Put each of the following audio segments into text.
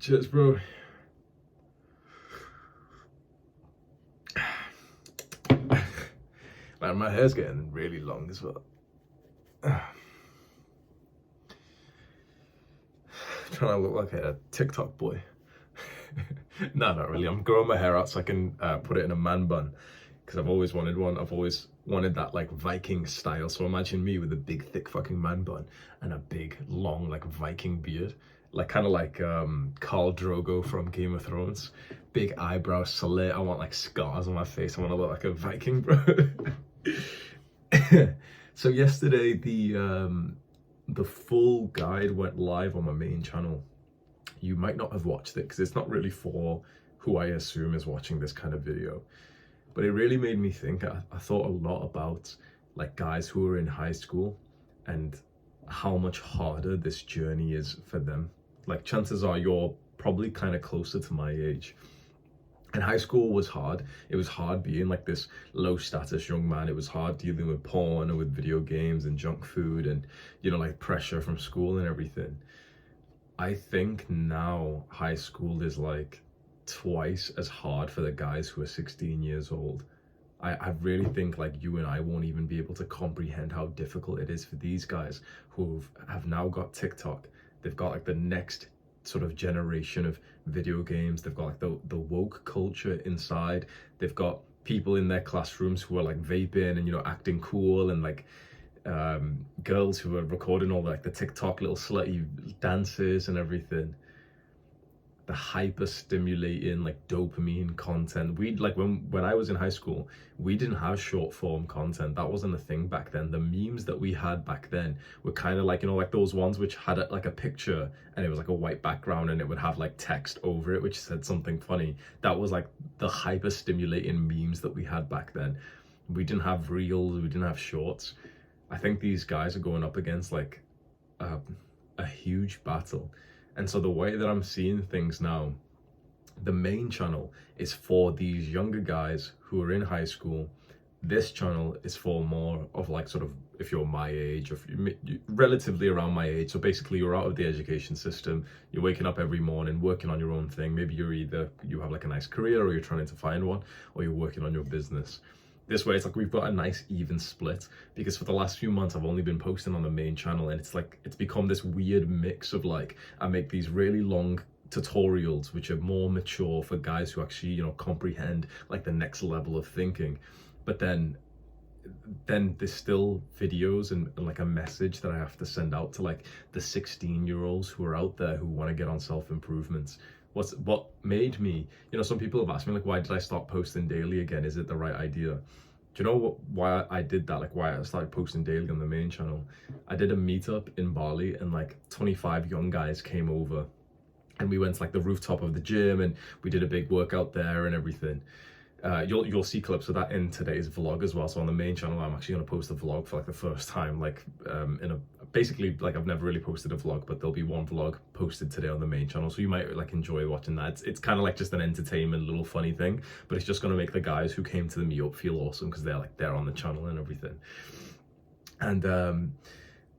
Cheers, bro. Man, my hair's getting really long as well. Trying to look like a TikTok boy. No, not really. I'm growing my hair out so I can put it in a man bun because I've always wanted one. I've always wanted that like Viking style. So imagine me with a big, thick fucking man bun and a big, long like Viking beard, like kind of like Khal Drogo from Game of Thrones. Big eyebrows, slit. I want like scars on my face. I want to look like a Viking, bro. So yesterday the full guide went live on my main channel. You might not have watched it because it's not really for who I assume is watching this kind of video, but it really made me think. I thought a lot about like guys who are in high school and how much harder this journey is for them. Like chances are you're probably kind of closer to my age. And high school was hard. It was hard being like this low status young man. It was hard dealing with porn and with video games and junk food and, you know, like pressure from school and everything. I think now high school is like twice as hard for the guys who are 16 years old. I really think like you and I won't even be able to comprehend how difficult it is for these guys who have now got TikTok. They've got like the next sort of generation of video games. They've got like the woke culture inside. They've got people in their classrooms who are like vaping and, you know, acting cool, and like girls who are recording all like the TikTok little slutty dances and everything. The hyper stimulating like dopamine content. We like when I was in high school, we didn't have short form content. That wasn't a thing back then. The memes that we had back then were kind of like, you know, like those ones which had like a picture and it was like a white background and it would have like text over it which said something funny. That was like the hyper stimulating memes that we had back then. We didn't have reels, we didn't have shorts. I think these guys are going up against like a huge battle. And so the way that I'm seeing things now, the main channel is for these younger guys who are in high school. This channel is for more of like sort of if you're my age, or if you're relatively around my age. So basically you're out of the education system, you're waking up every morning, working on your own thing. Maybe you have like a nice career or you're trying to find one, or you're working on your business. This way it's like we've got a nice even split, because for the last few months I've only been posting on the main channel, and it's like it's become this weird mix of like I make these really long tutorials which are more mature for guys who actually, you know, comprehend like the next level of thinking, but then there's still videos and like a message that I have to send out to like the 16-year-olds who are out there who want to get on self-improvements. What made me, you know, some people have asked me like, why did I start posting daily again? Is it the right idea? Do you know why I did that? Like why I started posting daily on the main channel? I did a meetup in Bali and like 25 young guys came over and we went to like the rooftop of the gym and we did a big workout there and everything. You'll see clips of that in today's vlog as well. So on the main channel, I'm actually going to post a vlog for like the first time, like basically like I've never really posted a vlog, but there'll be one vlog posted today on the main channel. So you might like enjoy watching that. It's kind of like just an entertainment little funny thing, but it's just going to make the guys who came to the meetup feel awesome because they're on the channel and everything. And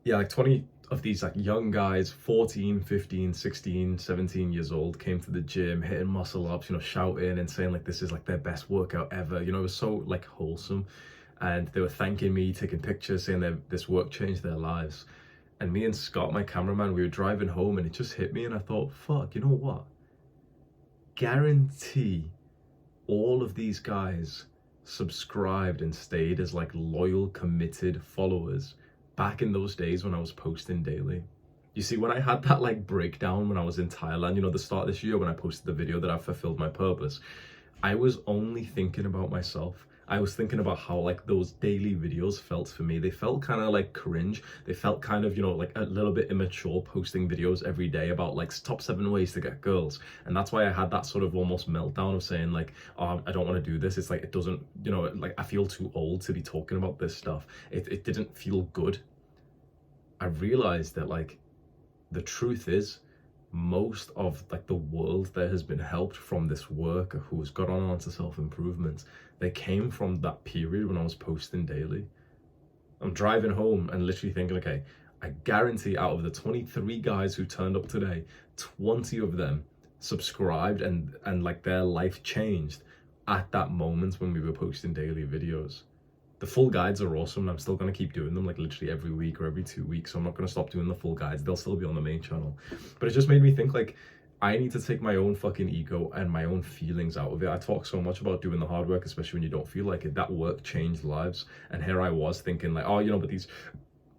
yeah, like 20 of these like young guys, 14, 15, 16, 17 years old, came to the gym hitting muscle ups, you know, shouting and saying like this is like their best workout ever. You know, it was so like wholesome, and they were thanking me, taking pictures, saying that this work changed their lives. And me and Scott, my cameraman, we were driving home and it just hit me, and I thought, fuck, you know what, guarantee all of these guys subscribed and stayed as like loyal, committed followers back in those days when I was posting daily. You see, when I had that like breakdown when I was in Thailand, you know, the start of this year when I posted the video that I fulfilled my purpose, I was only thinking about myself. I was thinking about how like those daily videos felt for me. They felt kind of like cringe. They felt kind of, you know, like a little bit immature, posting videos every day about like top 7 ways to get girls. And that's why I had that sort of almost meltdown of saying like, oh, I don't want to do this. It's like, it doesn't, you know, like I feel too old to be talking about this stuff. It didn't feel good. I realized that like the truth is most of like the world that has been helped from this work, who's got on to self-improvement, they came from that period when I was posting daily. I'm driving home and literally thinking, okay, I guarantee out of the 23 guys who turned up today, 20 of them subscribed and like their life changed at that moment when we were posting daily videos. The full guides are awesome, and I'm still going to keep doing them like literally every week or every 2 weeks. So I'm not going to stop doing the full guides. They'll still be on the main channel. But it just made me think like I need to take my own fucking ego and my own feelings out of it. I talk so much about doing the hard work, especially when you don't feel like it. That work changed lives. And here I was thinking like, oh, you know, but these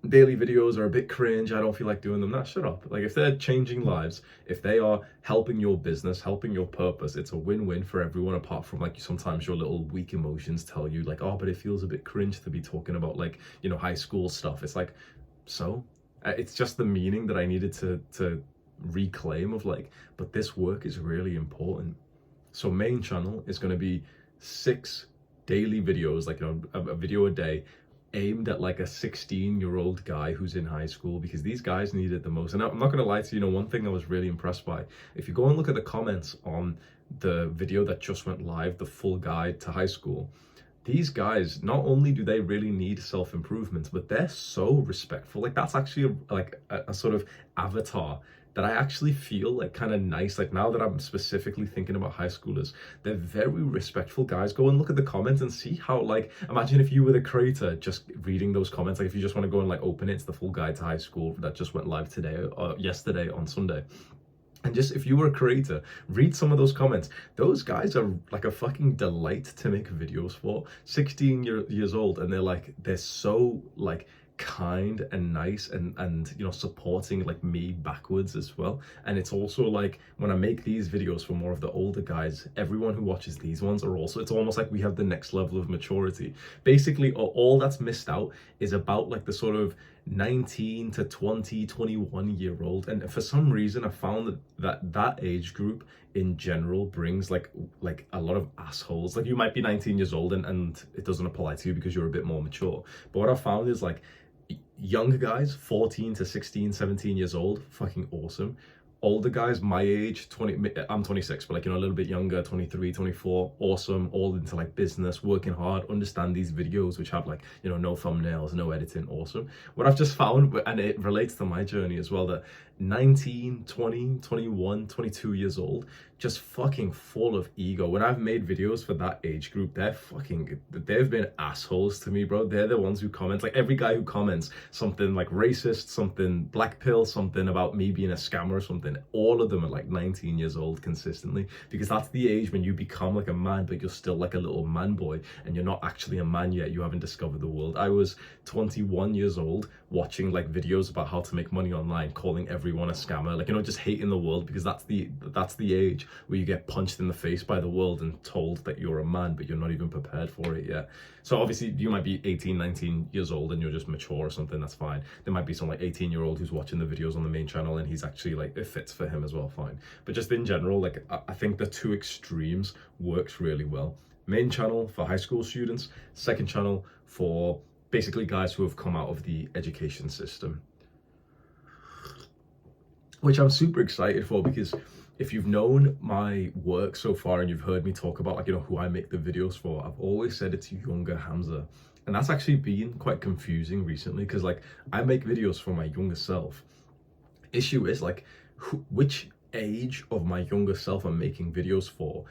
daily videos are a bit cringe, I don't feel like doing them. Nah, shut up. Like if they're changing lives, if they are helping your business, helping your purpose, it's a win-win for everyone, apart from like sometimes your little weak emotions tell you like, oh, but it feels a bit cringe to be talking about like, you know, high school stuff. It's like, so it's just the meaning that I needed to reclaim of like, but this work is really important. So main channel is going to be 6 daily videos, like, you know, a video a day, aimed at like a 16-year-old guy who's in high school, because these guys need it the most. And I'm not going to lie to you, one thing I was really impressed by, if you go and look at the comments on the video that just went live, the full guide to high school, these guys, not only do they really need self-improvement, but they're so respectful. Like that's actually a sort of avatar that I actually feel like kind of nice. Like now that I'm specifically thinking about high schoolers, they're very respectful guys. Go and look at the comments and see how, like, imagine if you were the creator just reading those comments. Like if you just want to go and like open it, it's the full guide to high school that just went live today or yesterday on Sunday. And just if you were a creator, read some of those comments. Those guys are like a fucking delight to make videos for. 16 years old, and they're so like kind and nice and you know, supporting like me backwards as well. And it's also like when I make these videos for more of the older guys, everyone who watches these ones are also, it's almost like we have the next level of maturity. Basically all that's missed out is about like the sort of 19 to 20, 21-year-old. And for some reason I found that age group in general brings like a lot of assholes. Like you might be 19 years old and it doesn't apply to you because you're a bit more mature, but what I found is like younger guys, 14 to 16, 17 years old, fucking awesome. Older guys my age, 20, I'm 26, but like, you know, a little bit younger, 23, 24, awesome, all into like business, working hard, understand these videos, which have like, you know, no thumbnails, no editing, awesome. What I've just found, and it relates to my journey as well, that 19, 20, 21, 22 years old, just fucking full of ego. When I've made videos for that age group, they've been assholes to me, bro. They're the ones who comment, like every guy who comments something like racist, something black pill, something about me being a scammer or something, all of them are like 19 years old consistently, because that's the age when you become like a man, but you're still like a little man boy and you're not actually a man yet. You haven't discovered the world. I was 21 years old watching like videos about how to make money online, calling everyone a scammer, like, you know, just hating the world, because that's the age where you get punched in the face by the world and told that you're a man, but you're not even prepared for it yet. So obviously you might be 18, 19 years old and you're just mature or something, that's fine. There might be some like 18-year-old who's watching the videos on the main channel and he's actually like, it fits for him as well, fine. But just in general, like I think the two extremes works really well. Main channel for high school students, second channel for basically guys who have come out of the education system, which I'm super excited for, because if you've known my work so far and you've heard me talk about like, you know, who I make the videos for, I've always said it's younger Hamza. And that's actually been quite confusing recently, because like I make videos for my younger self. Issue is like which age of my younger self I'm making videos for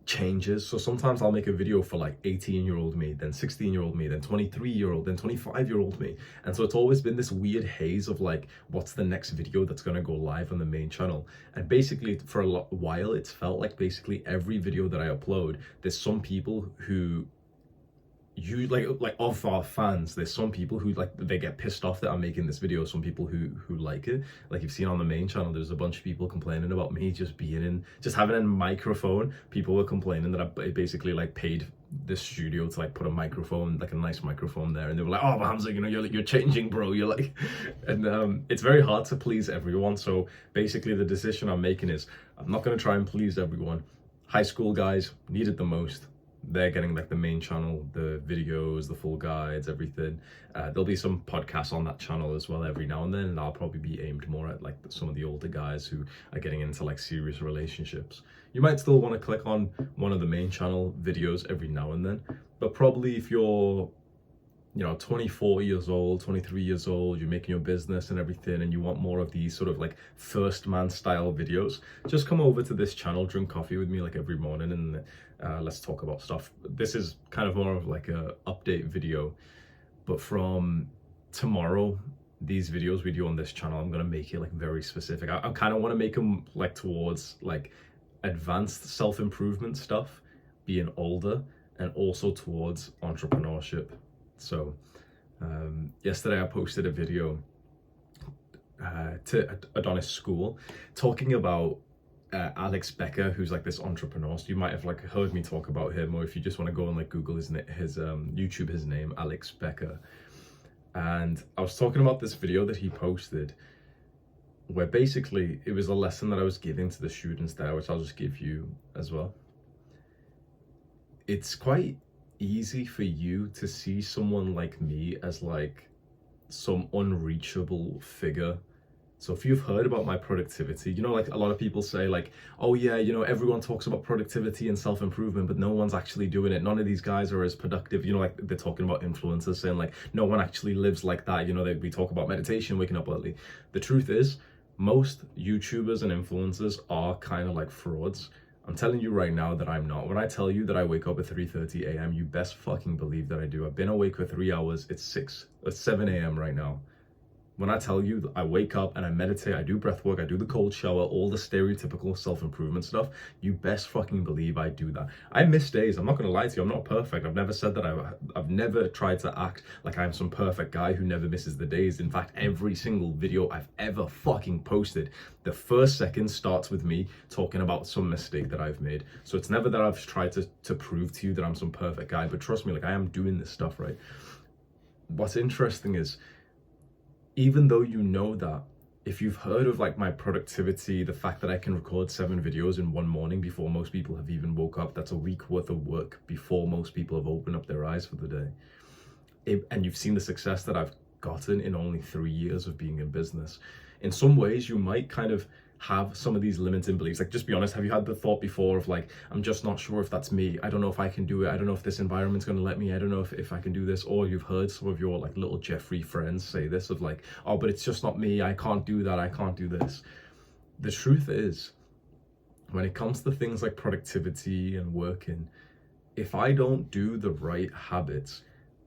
changes. So sometimes I'll make a video for like 18-year-old me, then 16-year-old me, then 23-year-old, then 25-year-old me. And so it's always been this weird haze of like, what's the next video that's going to go live on the main channel? And basically for a while, it's felt like basically every video that I upload, there's some people who like of our fans, there's some people who like, they get pissed off that I'm making this video, some people who like it. Like you've seen on the main channel, there's a bunch of people complaining about me just having a microphone. People were complaining that I basically like paid this studio to like put a microphone, like a nice microphone there, and they were like, oh but Hamza, you know, you're changing, bro, you're like, and it's very hard to please everyone. So basically the decision I'm making is I'm not going to try and please everyone. High school guys need it the most. They're getting like the main channel, the videos, the full guides, everything. There'll be some podcasts on that channel as well every now and then, and I'll probably be aimed more at like some of the older guys who are getting into like serious relationships. You might still want to click on one of the main channel videos every now and then, but probably if you're 24 years old, 23 years old, you're making your business and everything, and you want more of these sort of like first man style videos, just come over to this channel, drink coffee with me like every morning, and let's talk about stuff. This is kind of more of like a update video, but from tomorrow, these videos we do on this channel, I'm gonna make it like very specific. I kind of want to make them like towards like advanced self-improvement stuff, being older, and also towards entrepreneurship. So yesterday I posted a video to Adonis School talking about Alex Becker, who's like this entrepreneur. So you might have like heard me talk about him, or if you just want to go and like Google his YouTube, his name, Alex Becker. And I was talking about this video that he posted where basically it was a lesson that I was giving to the students there, which I'll just give you as well. It's quite easy for you to see someone like me as like some unreachable figure. So if you've heard about my productivity, like a lot of people say like, oh yeah, everyone talks about productivity and self-improvement, but no one's actually doing it. None of these guys are as productive, like they're talking about influencers saying like, no one actually lives like that. We talk about meditation, waking up early. The truth is, most YouTubers and influencers are kind of like frauds. I'm telling you right now that I'm not. When I tell you that I wake up at 3:30 a.m., you best fucking believe that I do. I've been awake for 3 hours. It's 7 a.m. right now. When I tell you that I wake up and I meditate, I do breath work, I do the cold shower, all the stereotypical self-improvement stuff, you best fucking believe I do that. I miss days. I'm not going to lie to you. I'm not perfect. I've never said that. I've never tried to act like I'm some perfect guy who never misses the days. In fact, every single video I've ever fucking posted, the first second starts with me talking about some mistake that I've made. So it's never that I've tried to prove to you that I'm some perfect guy, but trust me, like I am doing this stuff, right? What's interesting is, even though that, if you've heard of like my productivity, the fact that I can record 7 videos in one morning before most people have even woke up, that's a week worth of work before most people have opened up their eyes for the day. And you've seen the success that I've gotten in only 3 years of being in business. In some ways, you might kind of have some of these limiting beliefs. Like, just be honest, have you had the thought before of like, I'm just not sure if that's me. I don't know if I can do it. I don't know if this environment's going to let me. I don't know if I can do this. Or you've heard some of your like little Jeffrey friends say this of like, oh, but it's just not me. I can't do that. I can't do this. The truth is, when it comes to things like productivity and working, if I don't do the right habits,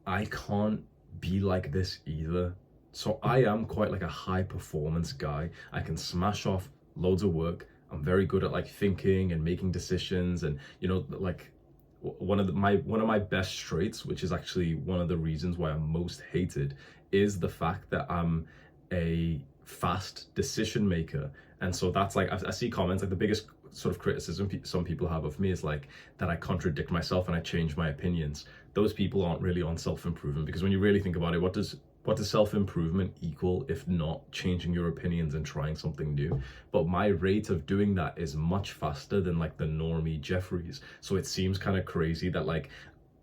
I can't be like this either. So I am quite like a high performance guy. I can smash off loads of work. I'm very good at like thinking and making decisions, and like one of my best traits, which is actually one of the reasons why I'm most hated, is the fact that I'm a fast decision maker. And so that's like, I see comments like the biggest sort of criticism some people have of me is like that I contradict myself and I change my opinions. Those people aren't really on self-improvement, because when you really think about it, what does self-improvement equal if not changing your opinions and trying something new? But my rate of doing that is much faster than like the normie Jeffries. So it seems kind of crazy that like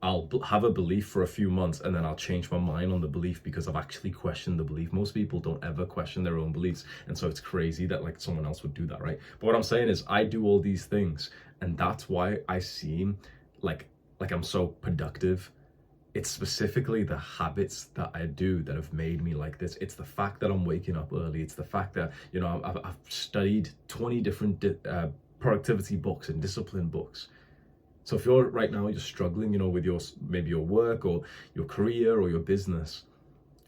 I'll have a belief for a few months and then I'll change my mind on the belief because I've actually questioned the belief. Most people don't ever question their own beliefs. And so it's crazy that like someone else would do that, right? But what I'm saying is I do all these things, and that's why I seem like I'm so productive. It's specifically the habits that I do that have made me like this. It's the fact that I'm waking up early. It's the fact that, I've studied 20 different productivity books and discipline books. So if you're right now, you're struggling, with maybe your work or your career or your business,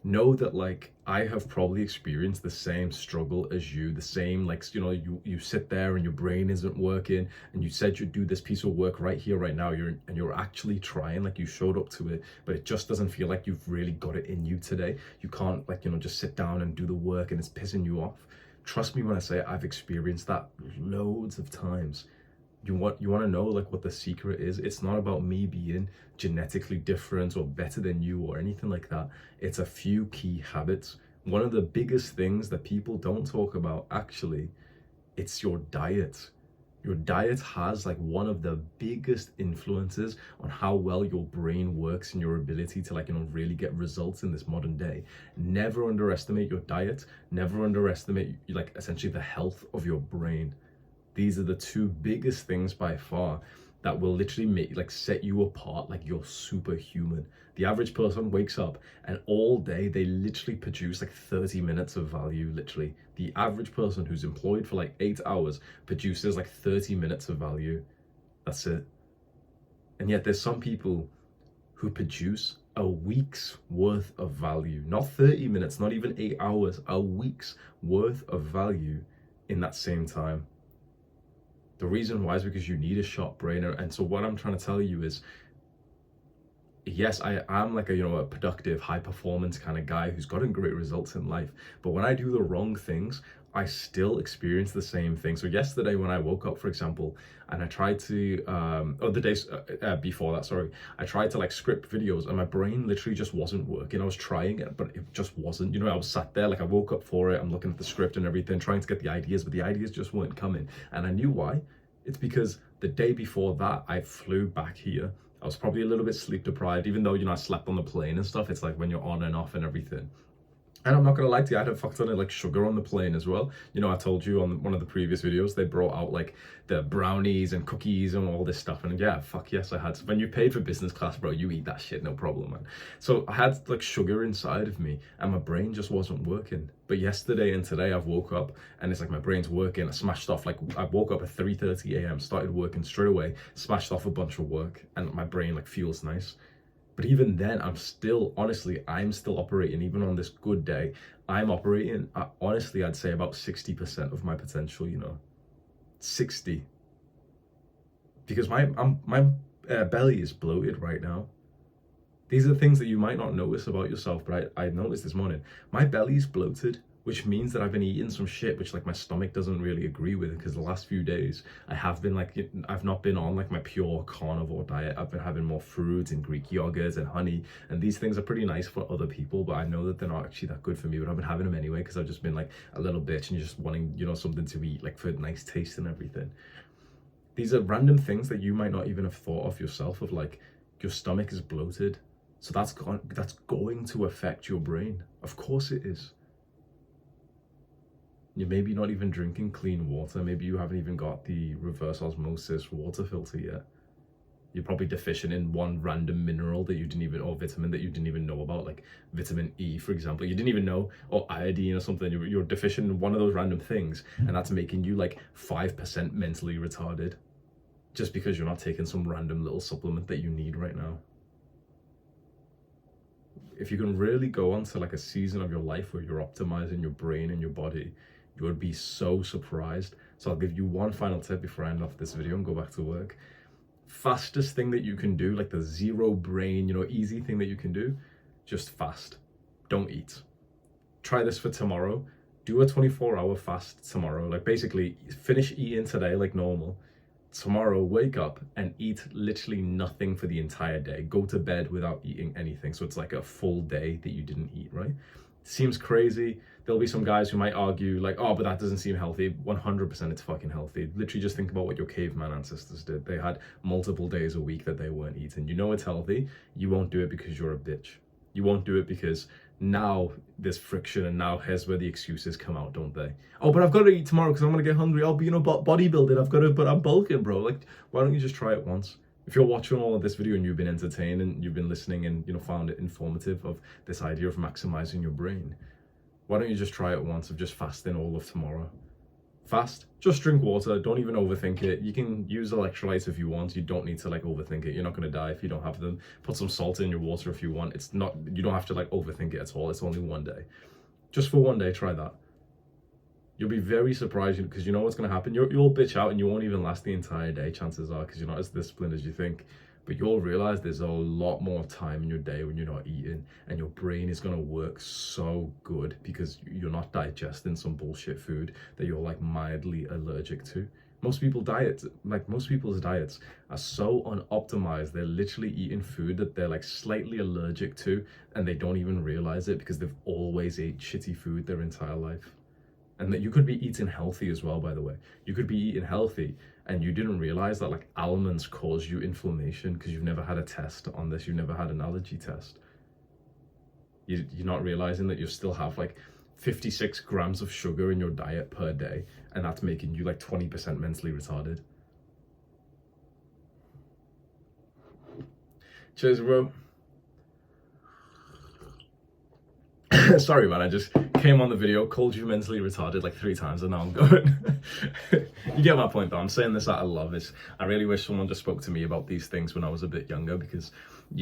know that like I have probably experienced the same struggle as you, the same like, you sit there and your brain isn't working, and you said you'd do this piece of work right here, right now, you're actually trying, like you showed up to it, but it just doesn't feel like you've really got it in you today. You can't like, just sit down and do the work, and it's pissing you off. Trust me when I say I've experienced that loads of times. You want to know like what the secret is? It's not about me being genetically different or better than you or anything like that. It's a few key habits. One of the biggest things that people don't talk about, actually, it's your diet. Your diet has like one of the biggest influences on how well your brain works and your ability to like, really get results in this modern day. Never underestimate your diet. Never underestimate like essentially the health of your brain. These are the two biggest things by far. that will literally make like set you apart like you're superhuman. The average person wakes up and all day they literally produce like 30 minutes of value. Literally, the average person who's employed for like 8 hours produces like 30 minutes of value. That's it. And yet there's some people who produce a week's worth of value, not 30 minutes, not even 8 hours, a week's worth of value in that same time. The reason why is because you need a sharp brain. And so what I'm trying to tell you is, yes, I am like a productive, high performance kind of guy who's gotten great results in life. But when I do the wrong things, I still experience the same thing. So yesterday when I woke up, for example, and I tried to, the days before that, sorry, I tried to like script videos and my brain literally just wasn't working. I was trying it, but it just wasn't. I was sat there, like I woke up for it, I'm looking at the script and everything, trying to get the ideas, but the ideas just weren't coming. And I knew why. It's because the day before that, I flew back here. I was probably a little bit sleep deprived, even though, I slept on the plane and stuff. It's like when you're on and off and everything. And I'm not gonna lie to you, I had a fuck ton of like sugar on the plane as well. I told you on one of the previous videos, they brought out like the brownies and cookies and all this stuff. And yeah, fuck yes, I had. When you paid for business class, bro, you eat that shit, no problem, man. So I had like sugar inside of me and my brain just wasn't working. But yesterday and today I've woke up and it's like my brain's working. I smashed off, like I woke up at 3:30 a.m, started working straight away, smashed off a bunch of work and my brain like feels nice. But even then, I'm still operating, even on this good day, I'm operating at, honestly, I'd say about 60% of my potential, 60. Because my belly is bloated right now. These are things that you might not notice about yourself, but I noticed this morning. My belly's bloated, which means that I've been eating some shit which like my stomach doesn't really agree with, because the last few days I've not been on like my pure carnivore diet. I've been having more fruits and Greek yogurt and honey, and these things are pretty nice for other people, but I know that they're not actually that good for me. But I've been having them anyway because I've just been like a little bitch and just wanting something to eat, like for nice taste and everything. These are random things that you might not even have thought of yourself, of like your stomach is bloated, so that's going to affect your brain. Of course it is. You're maybe not even drinking clean water. Maybe you haven't even got the reverse osmosis water filter yet. You're probably deficient in one random mineral that you didn't even, or vitamin that you didn't even know about, like vitamin E, for example. You didn't even know, or iodine or something. You're deficient in one of those random things, and that's making you like 5% mentally retarded, just because you're not taking some random little supplement that you need right now. If you can really go on to like a season of your life where you're optimizing your brain and your body, you would be so surprised. So I'll give you one final tip before I end off this video and go back to work. Fastest thing that you can do, like the zero brain, easy thing that you can do, just fast. Don't eat. Try this for tomorrow. Do a 24-hour fast tomorrow. Like basically finish eating today like normal. Tomorrow, wake up and eat literally nothing for the entire day. Go to bed without eating anything. So it's like a full day that you didn't eat, right? Seems crazy. There'll be some guys who might argue like, oh, but that doesn't seem healthy. 100% it's fucking healthy. Literally just think about what your caveman ancestors did. They had multiple days a week that they weren't eating. It's healthy. You won't do it because you're a bitch. You won't do it because now there's friction, and now here's where the excuses come out, don't they? Oh, but I've got to eat tomorrow because I'm going to get hungry. I'll be, bodybuilding. I've got to, but I'm bulking, bro. Like, why don't you just try it once? If you're watching all of this video and you've been entertained and you've been listening and, found it informative of this idea of maximizing your brain, why don't you just try it once of just fasting all of tomorrow? Fast, just drink water, don't even overthink it. You can use electrolytes if you want. You don't need to like overthink it. You're not going to die if you don't have them. Put some salt in your water if you want. You don't have to like overthink it at all. It's only one day. Just for one day, try that. You'll be very surprised, because you know what's going to happen. You'll bitch out and you won't even last the entire day, chances are, because you're not as disciplined as you think. But you'll realize there's a lot more time in your day when you're not eating, and your brain is going to work so good because you're not digesting some bullshit food that you're like mildly allergic to. Most people's diets are so unoptimized. They're literally eating food that they're like slightly allergic to, and they don't even realize it because they've always ate shitty food their entire life. And that you could be eating healthy as well, by the way. You could be eating healthy and you didn't realize that like almonds cause you inflammation because you've never had a test on this. You've never had an allergy test. You're not realizing that you still have like 56 grams of sugar in your diet per day, and that's making you like 20% mentally retarded. Cheers, bro. Sorry, man, I just came on the video, called you mentally retarded like 3 times, and now I'm going. You get my point, though. I'm saying this out of love. I really wish someone just spoke to me about these things when I was a bit younger, because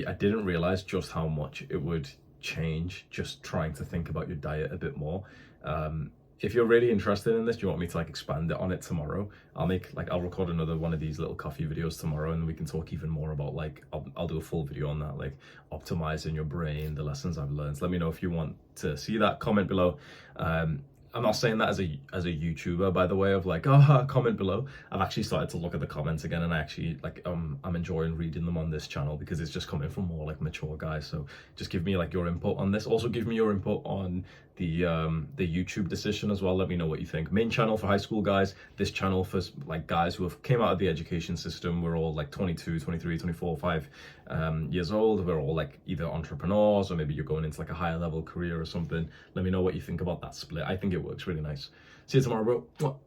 I didn't realize just how much it would change just trying to think about your diet a bit more. If you're really interested in this, do you want me to like expand on it tomorrow? I'll record another one of these little coffee videos tomorrow, and we can talk even more about like, I'll do a full video on that, like optimizing your brain, the lessons I've learned. Let me know if you want to see that, comment below. I'm not saying that as a YouTuber, by the way, of like, oh, comment below. I've actually started to look at the comments again, and I actually like, I'm enjoying reading them on this channel because it's just coming from more like mature guys. So just give me like your input on this. Also give me your input on the YouTube decision as well. Let me know what you think. Main channel for high school guys, this channel for like guys who have came out of the education system. We're all like 22, 23, 24, 5 years old. We're all like either entrepreneurs, or maybe you're going into like a higher level career or something. Let me know what you think about that split. I think it works really nice. See you tomorrow, bro.